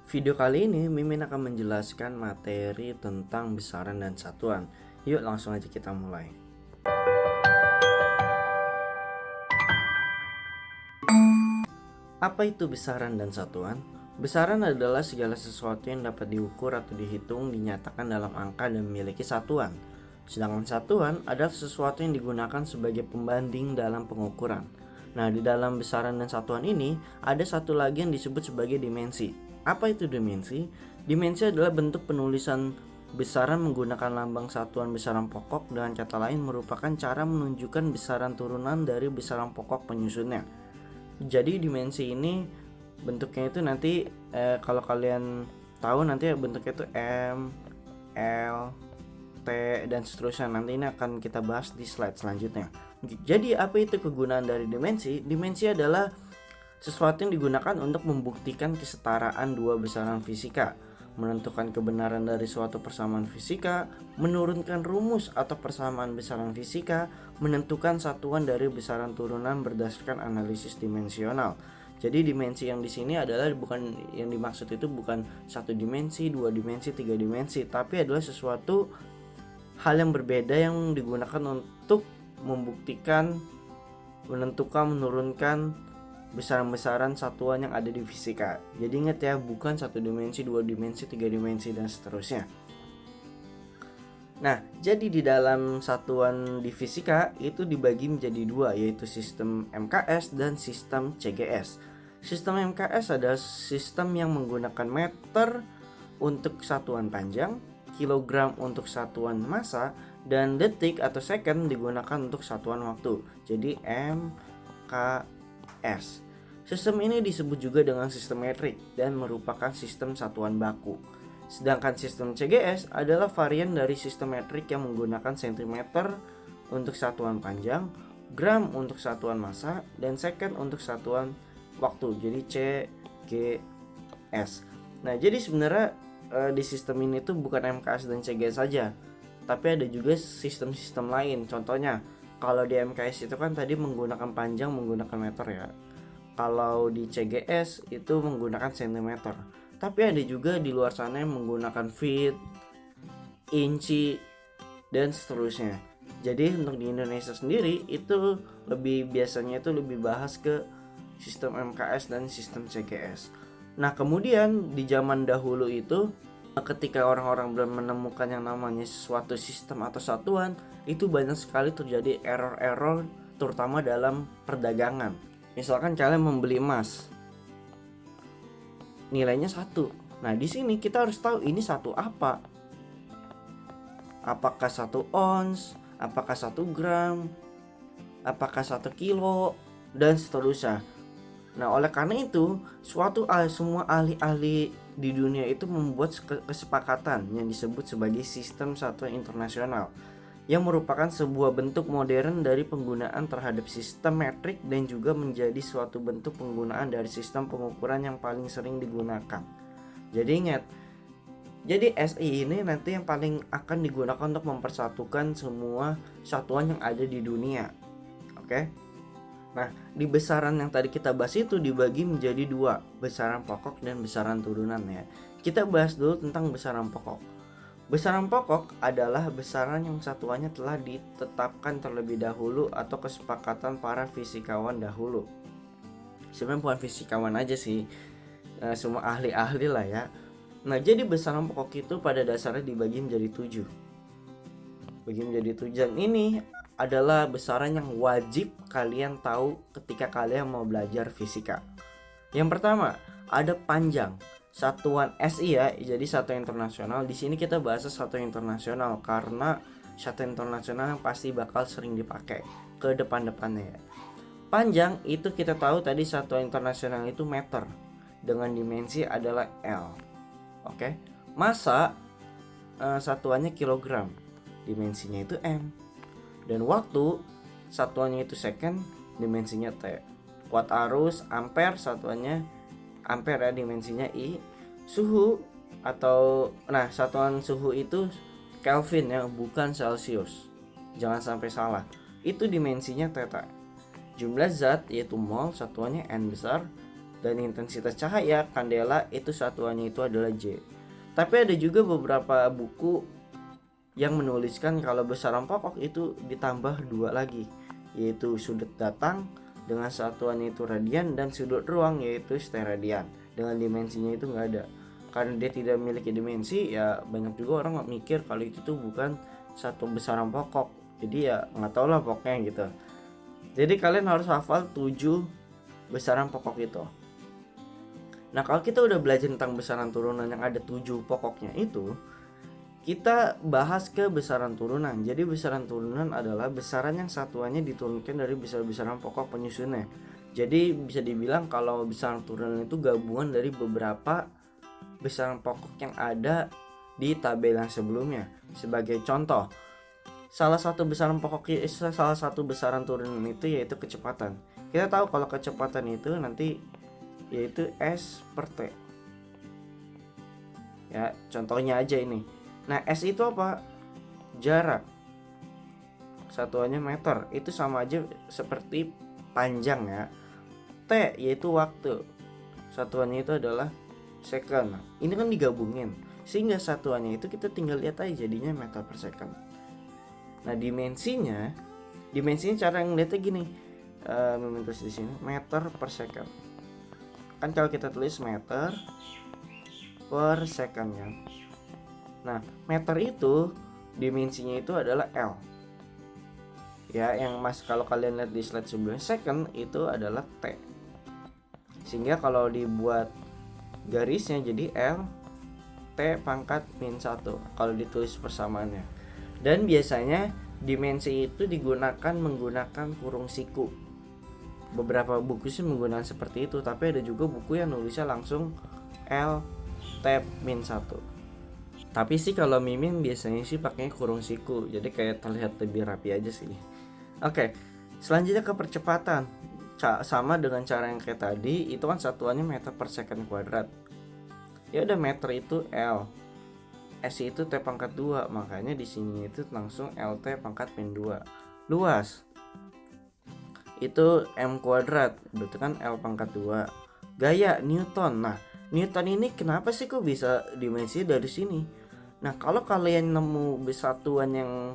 Video kali ini Mimin akan menjelaskan materi tentang besaran dan satuan. Yuk langsung aja kita mulai. Apa itu besaran dan satuan? Besaran adalah segala sesuatu yang dapat diukur atau dihitung, dinyatakan dalam angka dan memiliki satuan. Sedangkan satuan adalah sesuatu yang digunakan sebagai pembanding dalam pengukuran. Nah, di dalam besaran dan satuan ini ada satu lagi yang disebut sebagai dimensi. Apa itu dimensi? Dimensi adalah bentuk penulisan besaran menggunakan lambang satuan besaran pokok. Dengan kata lain, merupakan cara menunjukkan besaran turunan dari besaran pokok penyusunnya. Jadi dimensi ini bentuknya itu nanti kalau kalian tahu nanti bentuknya itu M, L, T dan seterusnya. Nanti ini akan kita bahas di slide selanjutnya. Jadi apa itu kegunaan dari dimensi? Dimensi adalah sesuatu yang digunakan untuk membuktikan kesetaraan dua besaran fisika, menentukan kebenaran dari suatu persamaan fisika, menurunkan rumus atau persamaan besaran fisika, menentukan satuan dari besaran turunan berdasarkan analisis dimensional. Jadi dimensi yang di sini adalah bukan yang dimaksud itu bukan satu dimensi, dua dimensi, tiga dimensi, tapi adalah sesuatu hal yang berbeda yang digunakan untuk membuktikan, menentukan, menurunkan besaran-besaran satuan yang ada di fisika. Jadi ingat ya, bukan satu dimensi, dua dimensi, tiga dimensi dan seterusnya. Nah, jadi di dalam satuan di fisika itu dibagi menjadi dua, yaitu sistem MKS dan sistem CGS. Sistem MKS adalah sistem yang menggunakan meter untuk satuan panjang, kilogram untuk satuan massa, dan detik atau second digunakan untuk satuan waktu. Jadi MKS. Sistem ini disebut juga dengan sistem metrik dan merupakan sistem satuan baku. Sedangkan sistem CGS adalah varian dari sistem metrik yang menggunakan sentimeter untuk satuan panjang, gram untuk satuan massa, dan second untuk satuan waktu. Jadi CGS. Nah, jadi sebenarnya di sistem ini tuh bukan MKS dan CGS saja, tapi ada juga sistem-sistem lain. Contohnya, kalau di MKS itu kan tadi menggunakan panjang menggunakan meter ya. Kalau di CGS itu menggunakan cm. Tapi ada juga di luar sana yang menggunakan feet, inci, dan seterusnya. Jadi untuk di Indonesia sendiri itu biasanya itu lebih bahas ke sistem MKS dan sistem CGS. Nah, kemudian di zaman dahulu itu ketika orang-orang belum menemukan yang namanya suatu sistem atau satuan, itu banyak sekali terjadi error-error terutama dalam perdagangan. Misalkan kalian membeli emas, nilainya 1. Nah, di sini kita harus tahu ini satu apa. Apakah 1 ons, apakah 1 gram, apakah 1 kilo, dan seterusnya. Nah, oleh karena itu, semua ahli-ahli di dunia itu membuat kesepakatan yang disebut sebagai sistem satuan internasional, yang merupakan sebuah bentuk modern dari penggunaan terhadap sistem metrik dan juga menjadi suatu bentuk penggunaan dari sistem pengukuran yang paling sering digunakan. Jadi ingat, jadi SI ini nanti yang paling akan digunakan untuk mempersatukan semua satuan yang ada di dunia. Oke? Nah, di besaran yang tadi kita bahas itu dibagi menjadi dua, besaran pokok dan besaran turunan ya. Kita bahas dulu tentang besaran pokok. Besaran pokok adalah besaran yang satuannya telah ditetapkan terlebih dahulu atau kesepakatan para fisikawan dahulu. Sebenarnya bukan fisikawan aja sih, semua ahli-ahli lah ya. Nah, jadi besaran pokok itu pada dasarnya dibagi menjadi 7. Bagi menjadi 7, dan ini adalah besaran yang wajib kalian tahu ketika kalian mau belajar fisika. Yang pertama, ada panjang. Satuan SI ya, jadi satuan internasional. Di sini kita bahas satuan internasional karena satuan internasional yang pasti bakal sering dipakai ke depan-depannya ya. Panjang itu kita tahu tadi satuan internasional itu meter dengan dimensi adalah L. Oke. Massa satuannya kilogram, dimensinya itu M. Dan waktu satuannya itu second, dimensinya T. Watt arus ampere satuannya ampere ya, dimensinya I. Suhu atau satuan suhu itu Kelvin ya, bukan Celsius. Jangan sampai salah. Itu dimensinya theta. Jumlah zat yaitu mol satuannya N besar. dan intensitas cahaya kandela itu satuannya itu adalah J. Tapi ada juga beberapa buku yang menuliskan kalau besaran pokok itu ditambah 2 lagi, yaitu sudut datang dengan satuannya itu radian dan sudut ruang yaitu steradian. Dengan dimensinya itu nggak ada. Karena dia tidak memiliki dimensi, ya banyak juga orang mikir kalau itu tuh bukan satu besaran pokok. Jadi ya nggak tau lah pokoknya gitu. Jadi kalian harus hafal 7 besaran pokok itu. Nah kalau kita udah belajar tentang besaran turunan yang ada 7 pokoknya itu, kita bahas ke besaran turunan. Jadi besaran turunan adalah besaran yang satuannya diturunkan dari besaran pokok penyusunnya. Jadi bisa dibilang kalau besaran turunan itu gabungan dari beberapa besaran pokok yang ada di tabel yang sebelumnya. Sebagai contoh, salah satu besaran turunan itu yaitu kecepatan. Kita tahu kalau kecepatan itu nanti yaitu S per T. Ya, contohnya aja ini. Nah, S itu apa? Jarak. Satuannya meter. Itu sama aja seperti panjang ya. T yaitu waktu. Satuannya itu adalah second. Nah, ini kan digabungin sehingga satuannya itu kita tinggal lihat aja jadinya meter per second. Nah, dimensinya cara ngeliatnya gini. Tulis di sini meter per second. Kan kalau kita tulis meter per second ya. Nah, meter itu dimensinya itu adalah L. Ya, yang kalau kalian lihat di slide sebelumnya, second itu adalah T. Sehingga kalau dibuat garisnya jadi L T pangkat min 1 kalau ditulis persamaannya. Dan biasanya dimensi itu digunakan menggunakan kurung siku. Beberapa buku sih menggunakan seperti itu, tapi ada juga buku yang nulisnya langsung L T min 1. Tapi sih kalau Mimin biasanya sih pakainya kurung siku, jadi kayak terlihat lebih rapi aja sih. Oke, selanjutnya ke percepatan. Sama dengan cara yang kayak tadi, itu kan satuannya meter per second kuadrat. Ya udah, meter itu L, S itu T pangkat 2, makanya di sini itu langsung LT pangkat min 2. Luas itu M kuadrat, berarti kan L pangkat 2. Gaya Newton. Nah, Newton ini kenapa sih kok bisa dimensi dari sini? Nah, kalau kalian nemu satuan yang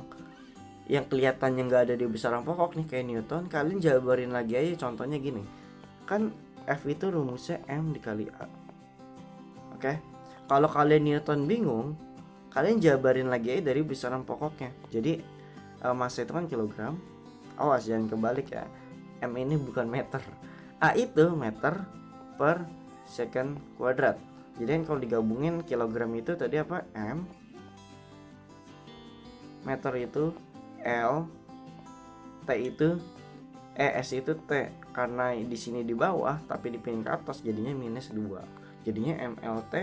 kelihatannya nggak ada di besaran pokok nih kayak Newton, kalian jabarin lagi aja. Contohnya gini, kan F itu rumusnya M dikali A. Oke, kalau kalian Newton bingung, kalian jabarin lagi aja dari besaran pokoknya. Jadi massa itu kan kilogram. Awas jangan kebalik ya. M ini bukan meter. A itu meter per second kuadrat. Jadi kalau digabungin kilogram itu tadi apa? M. Meter itu L. T itu S itu T. Karena di sini di bawah tapi dipindah ke atas jadinya minus 2. Jadinya MLT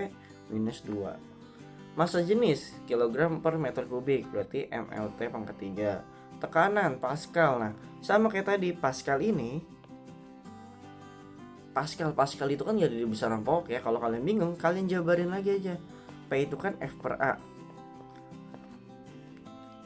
minus 2. Massa jenis kilogram per meter kubik, berarti MLT pangkat 3. Tekanan Pascal. Nah, sama kayak tadi, Pascal ini Pascal itu kan jadi di besaran pokok ya. Kalau kalian bingung, kalian jabarin lagi aja. P itu kan F per A.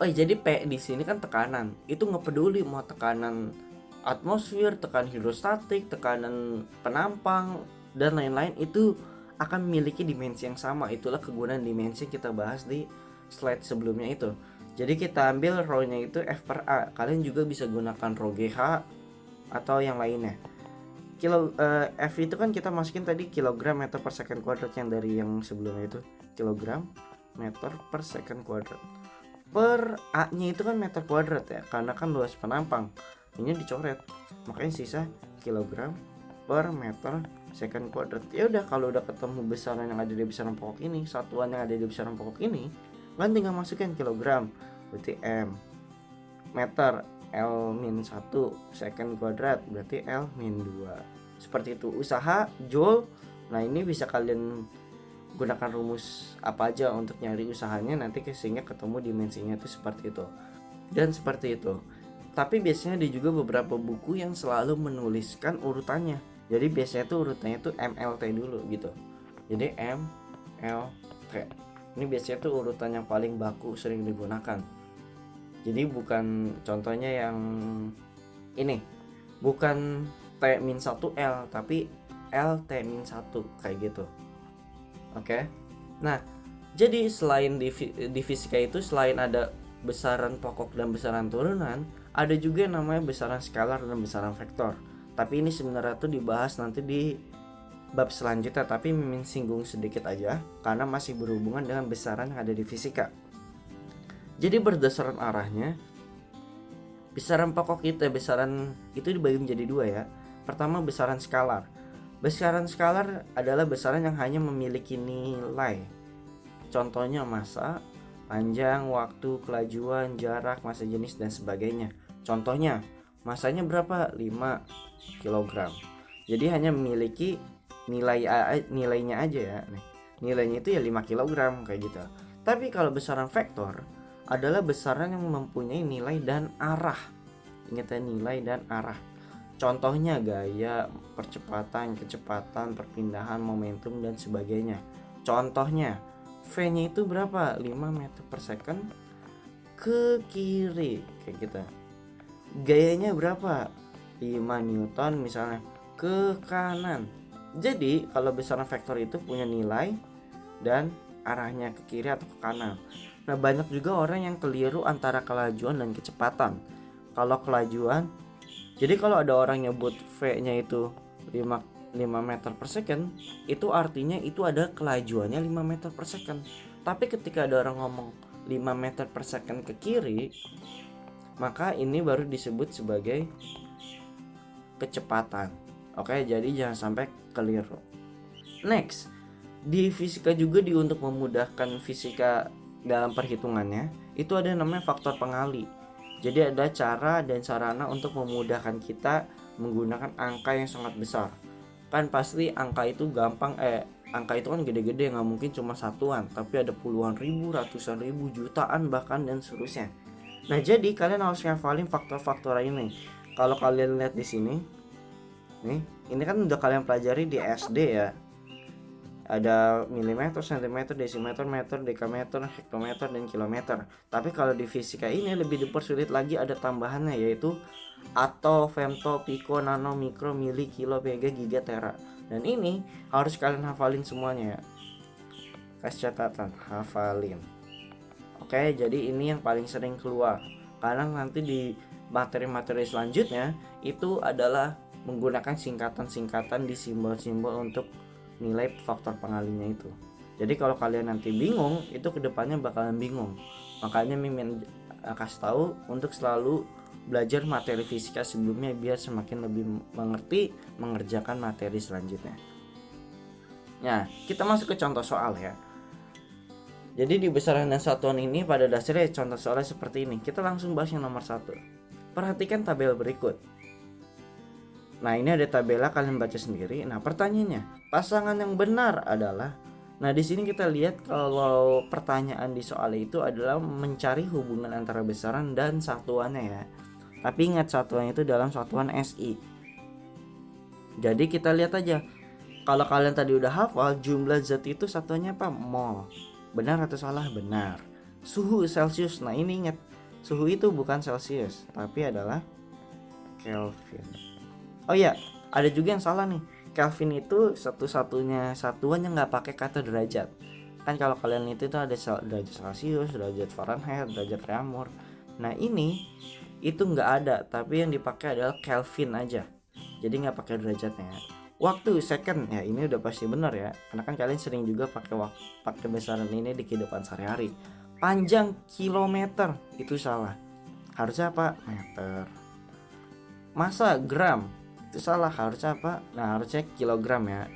Oh, jadi P di sini kan tekanan. Itu nggak peduli mau tekanan atmosfer, tekanan hidrostatik, tekanan penampang dan lain-lain, itu akan memiliki dimensi yang sama. Itulah kegunaan dimensi yang kita bahas di slide sebelumnya itu. Jadi kita ambil rho-nya itu F per A. Kalian juga bisa gunakan rho GH atau yang lainnya. F itu kan kita masukin tadi kilogram meter per second kuadrat yang dari yang sebelumnya itu. Kilogram meter per second kuadrat. Per A-nya itu kan meter kuadrat ya, karena kan luas penampang. Ini dicoret. Makanya sisa kilogram per meter second kuadrat. Ya udah, kalau udah ketemu besaran yang ada di besaran pokok ini, satuan yang ada di besaran pokok ini, kan tinggal masukin kilogram, berarti M. Meter L-1 second kuadrat, berarti L-2. Seperti itu. Usaha joule. Nah, ini bisa kalian gunakan rumus apa aja untuk nyari usahanya nanti, sehingga ketemu dimensinya itu seperti itu. Dan seperti itu. Tapi biasanya ada juga beberapa buku yang selalu menuliskan urutannya. Jadi biasanya tuh urutannya tuh MLT dulu gitu. Jadi MLT. Ini biasanya tuh urutan yang paling baku sering digunakan. Jadi bukan contohnya yang ini, bukan T-1L tapi L T min 1 kayak gitu. Oke. Nah, jadi selain di fisika itu selain ada besaran pokok dan besaran turunan, ada juga yang namanya besaran skalar dan besaran vektor. Tapi ini sebenarnya tuh dibahas nanti di bab selanjutnya, tapi mimin singgung sedikit aja karena masih berhubungan dengan besaran yang ada di fisika. Jadi berdasarkan arahnya, besaran pokok besaran itu dibagi menjadi dua ya. Pertama besaran skalar. Besaran skalar adalah besaran yang hanya memiliki nilai. Contohnya massa, panjang, waktu, kelajuan, jarak, massa jenis dan sebagainya. Contohnya, massanya berapa? 5 kg. Jadi hanya memiliki nilainya aja ya. Nilainya itu ya 5 kg kayak gitu. Tapi kalau besaran vektor adalah besaran yang mempunyai nilai dan arah. Ingat ya, nilai dan arah. Contohnya gaya, percepatan, kecepatan, perpindahan, momentum dan sebagainya. Contohnya V-nya itu berapa? 5 meter per second ke kiri kayak gitu. Gayanya berapa? 5 Newton misalnya ke kanan. Jadi kalau besaran vektor itu punya nilai dan arahnya ke kiri atau ke kanan. Nah, banyak juga orang yang keliru antara kelajuan dan kecepatan. Kalau kelajuan, jadi kalau ada orang nyebut V-nya itu 5 meter per second, itu artinya itu ada kelajuannya 5 meter per second. Tapi ketika ada orang ngomong 5 meter per second ke kiri, maka ini baru disebut sebagai kecepatan. Oke, jadi jangan sampai keliru. Next, di fisika juga untuk memudahkan fisika dalam perhitungannya, itu ada yang namanya faktor pengali. Jadi ada cara dan sarana untuk memudahkan kita menggunakan angka yang sangat besar. Kan pasti angka itu gampang, angka itu kan gede-gede, nggak mungkin cuma satuan, tapi ada puluhan ribu, ratusan ribu, jutaan bahkan dan seterusnya. Nah, jadi kalian harus ngafalin faktor-faktor ini. Kalau kalian lihat di sini, nih, ini kan udah kalian pelajari di SD ya. Ada milimeter, sentimeter, desimeter, meter, dekameter, hektometer, dan kilometer. Tapi kalau di fisika ini lebih dipersulit lagi, ada tambahannya yaitu atto, femto, piko, nano, mikro, mili, kilo, mega, giga, tera. Dan ini harus kalian hafalin semuanya ya. Kasih catatan, hafalin. Oke, jadi ini yang paling sering keluar. Karena nanti di materi-materi selanjutnya itu adalah menggunakan singkatan-singkatan di simbol-simbol untuk nilai faktor pengalinya itu. Jadi kalau kalian nanti bingung, itu kedepannya bakalan bingung. Makanya Mimin kasih tahu untuk selalu belajar materi fisika sebelumnya biar semakin lebih mengerti mengerjakan materi selanjutnya. Nah, kita masuk ke contoh soal ya. Jadi di besaran dan satuan ini pada dasarnya contoh soalnya seperti ini. Kita langsung bahas yang nomor 1. Perhatikan tabel berikut. Nah, ini ada tabelnya, kalian baca sendiri. Nah, pertanyaannya, pasangan yang benar adalah. Nah, di sini kita lihat kalau pertanyaan di soal itu adalah mencari hubungan antara besaran dan satuannya ya. Tapi ingat, satuannya itu dalam satuan SI. Jadi kita lihat aja. Kalau kalian tadi udah hafal, jumlah zat itu satuannya apa? Mol. Benar atau salah? Benar. Suhu Celcius. Nah, ini ingat, suhu itu bukan Celsius, tapi adalah Kelvin. Oh iya, ada juga yang salah nih. Kelvin itu satu-satunya satuan yang nggak pakai kata derajat. Kan kalau kalian itu ada derajat Celcius, derajat Fahrenheit, derajat Reaumur. Nah, ini itu nggak ada, tapi yang dipakai adalah Kelvin aja. Jadi nggak pakai derajatnya. Waktu second ya, ini udah pasti benar ya, karena kan kalian sering juga pakai besaran ini di kehidupan sehari-hari. Panjang kilometer itu salah. Harusnya apa? Meter. Massa gram itu salah, harusnya apa? Nah, harusnya kilogram ya.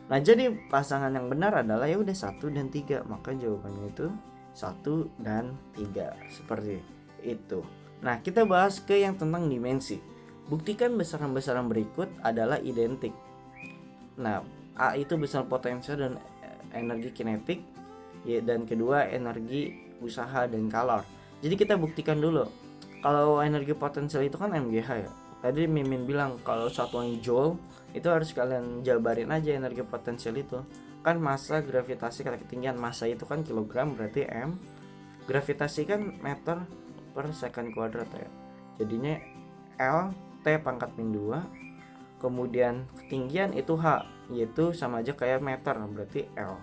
Nah, jadi pasangan yang benar adalah ya udah 1 dan 3. Maka jawabannya itu 1 dan 3. Seperti itu. Nah, kita bahas ke yang tentang dimensi. Buktikan besaran-besaran berikut adalah identik. Nah, A itu besaran potensial dan energi kinetik, ya, dan kedua energi usaha dan kalor. Jadi kita buktikan dulu. Kalau energi potensial itu kan MGH ya. Tadi Mimin bilang kalau satuan joule itu harus kalian jabarin aja energi potensial itu. Kan massa, gravitasi, kali ketinggian. Massa itu kan kilogram, berarti M. Gravitasi kan meter per second kuadrat ya. Jadinya L T pangkat min 2. Kemudian ketinggian itu H, yaitu sama aja kayak meter, berarti L.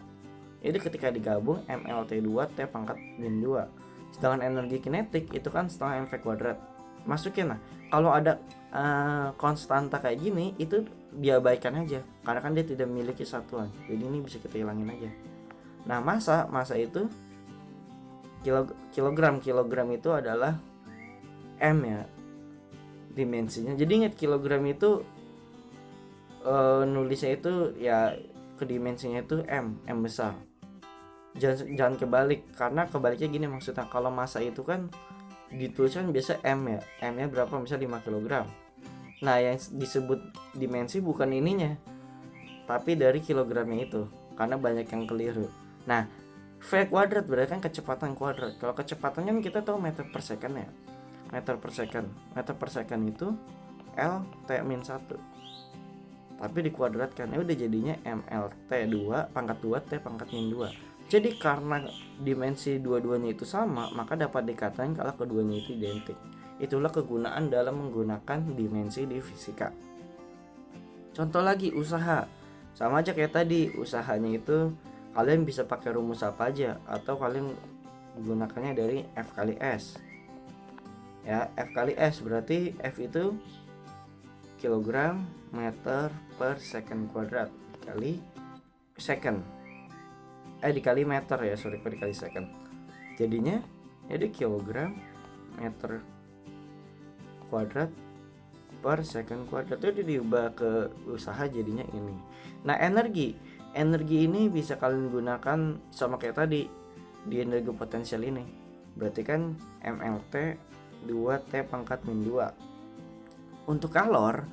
Jadi ketika digabung mLT2 T pangkat min 2. Sedangkan energi kinetik itu kan setengah mv kuadrat. Masukin lah. Kalau ada konstanta kayak gini itu diabaikan aja karena kan dia tidak memiliki satuan. Jadi ini bisa kita hilangin aja. Nah, massa itu kilogram itu adalah M ya dimensinya. Jadi ingat kilogram itu nulisnya itu ya ke dimensinya itu M besar. Jangan kebalik, karena kebaliknya gini maksudnya, kalau massa itu kan dituliskan biasa M ya, M nya berapa, misal 5 kg. Nah yang disebut dimensi bukan ininya, tapi dari kilogramnya itu, karena banyak yang keliru. Nah V kuadrat berarti kan kecepatan kuadrat. Kalau kecepatan kan kita tahu meter per second ya, meter per second itu L T min 1, tapi dikuadratkan, ya udah jadinya mLT 2 pangkat 2 T pangkat min 2. Jadi karena dimensi dua-duanya itu sama, maka dapat dikatakan kalau keduanya itu identik. Itulah kegunaan dalam menggunakan dimensi di fisika. Contoh lagi, usaha. Sama aja kayak tadi, usahanya itu kalian bisa pakai rumus apa aja, atau kalian menggunakannya dari F kali S. Ya, F kali S berarti F itu kilogram meter per second kuadrat dikali second. Dikali meter ya, sorry, dikali second. Jadinya jadi kilogram meter kuadrat per second kuadrat, itu diubah ke usaha jadinya ini. Nah energi ini bisa kalian gunakan sama kayak tadi di energi potensial ini, berarti kan mLT 2 T pangkat min 2. Untuk kalor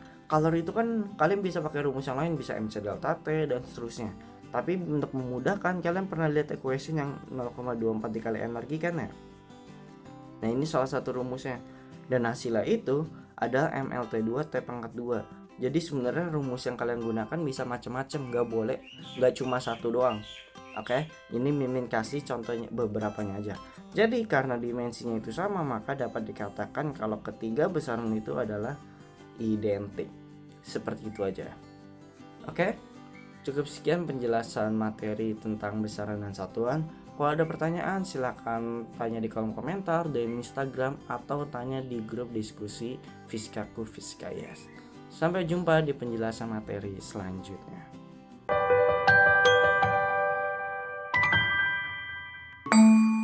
itu kan kalian bisa pakai rumus yang lain, bisa MC delta T dan seterusnya. Tapi untuk memudahkan, kalian pernah lihat equation yang 0,24 dikali energi kan ya? Nah ini salah satu rumusnya. Dan hasilnya itu ada mLT2 T pangkat 2. Jadi sebenarnya rumus yang kalian gunakan bisa macam-macam, nggak cuma satu doang. Oke, ini Mimin kasih contohnya beberapanya aja. Jadi karena dimensinya itu sama, maka dapat dikatakan kalau ketiga besaran itu adalah identik. Seperti itu aja. Oke. Cukup sekian penjelasan materi tentang besaran dan satuan. Kalau ada pertanyaan silahkan tanya di kolom komentar, di Instagram, atau tanya di grup diskusi Fisikaku Fisika Yes. Sampai jumpa di penjelasan materi selanjutnya.